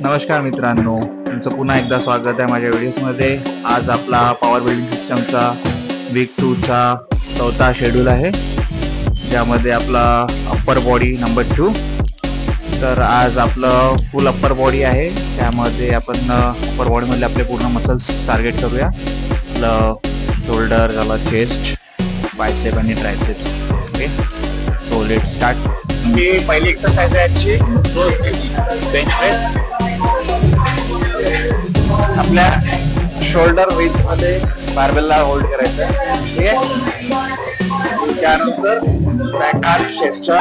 नमस्कार मित्रांनो, तुमचं पुन्हा एकदा स्वागत आहे माझ्या व्हिडिओजमध्ये। आज आपला पॉवर बिल्डिंग सिस्टमचा वीक 2 चा चौथा शेड्यूल आहे, ज्यामध्ये आपला अप्पर बॉडी नंबर 2। तर आज आपलं फुल अप्पर बॉडी आहे, त्यामध्ये आपण अप्पर बॉडीमधले आपले पूर्ण मसल्स टार्गेट करूया। आपलं शोल्डर झालं, चेस्ट, बायसेप आणि triceps. Okay, so let start. ही पहिली एक्सरसाइज आहे आजची, बेंच प्रेस। आपल्या शोल्डर वेट मध्ये बार्बेलला होल्ड करायचं आहे, ठीक आहे। त्यानंतर बॅक आर्म, चेस्ट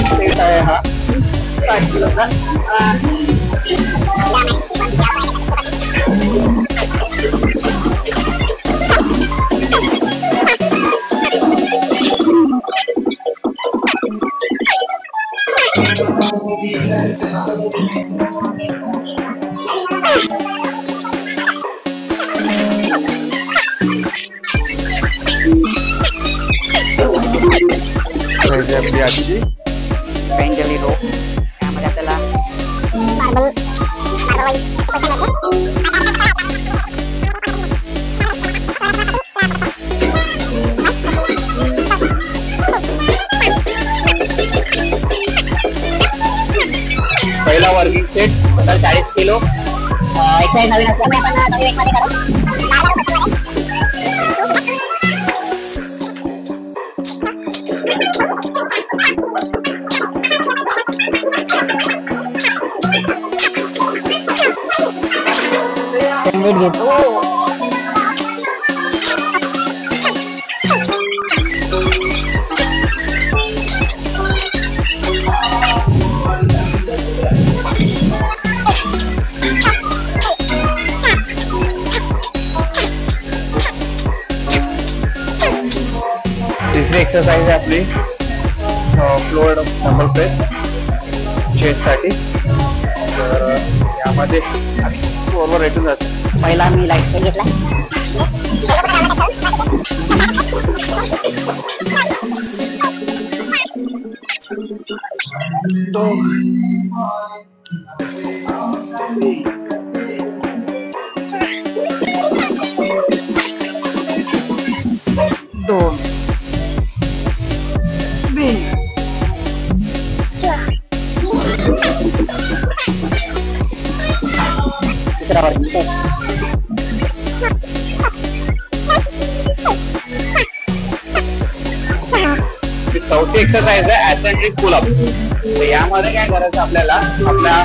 सेट आहे हा। आपली आजची पेंजली रो, त्यामध्ये आपल्याला पहिला वर्किंग सेट 40 किलो। एक्सरसाइज नवीन असल्यामुळे आपण कमी वेट मध्ये करू। वेट घेतो। तिसरी एक्सरसाइज आहे आपली फ्लोर डंबल प्रेस चेस्ट साठी। तर यामध्ये बरोबर रेटून जातो। पहिला मी लाईट पेन घेतला, दोन, तिसरा वर्किंग सेट। चौथी एक्सरसाइज आहे ऍसेंट्रिक पुल अप्स। तर यामध्ये काय करायचं, आपल्याला आपल्या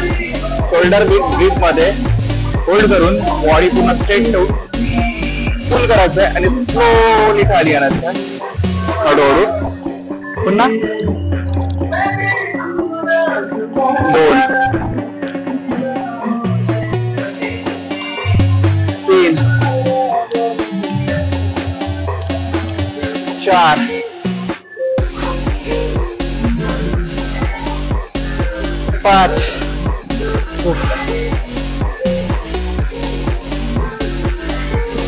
शोल्डर ग्रिप मध्ये होल्ड करून बॉडी पूर्ण स्ट्रेट ठेवून पुल करायचं आहे आणि स्लोली खाली आणायचं हळूहळू। पुन्हा 2, 3, 4, 5,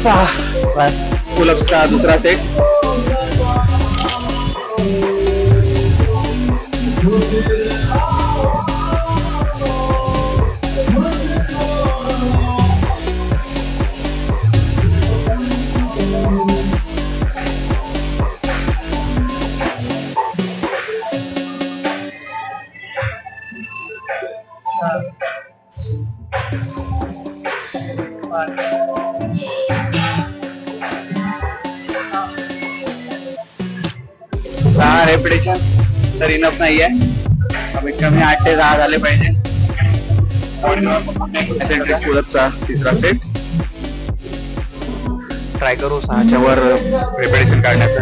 6। पुलअप्सचा दुसरा सेट। सहा रेपिटेशन्स तर इनफ नाहीये, कमीत कमी 8 ते 10 झाले पाहिजे। ऍसेंट्रिक पुलअपचा तिसरा सेट ट्राय करू 6च्या वर रेपिटेशन काढण्याचं।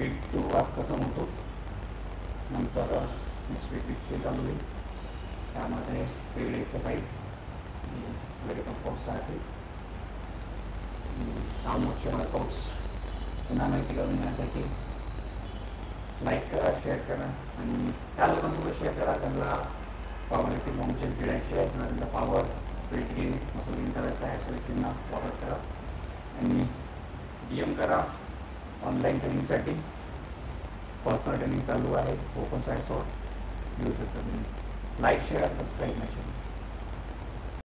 वीक 2 आज खतम होतो. नंतर नेक्स्ट वीक हे चालू होईल. त्यामध्ये वेगळे एक्सरसाइज वेगळे वर्कआउट्स राहतील. सामोरचे वर्कआउट्स पुन्हा माहिती करून घेण्यासाठी लाईक करा, शेअर करा आणि त्या लोकांसोबत शेअर करा त्यांना पॉवर लिफ्टिंग फॉर्मचे गिळायचे आहे किंवा त्यांना power weight gain muscle gain करायचं आहे अशा व्यक्तींना फॉरवर्ड करा आणि DM करा. ऑनलाईन ट्रेनिंगसाठी पर्सनल ट्रेनिंग चालू आहे. ओपन साईट्सवर घेऊ शकता तुम्ही. लाईक शेअर आणि सबस्क्राईब नाही.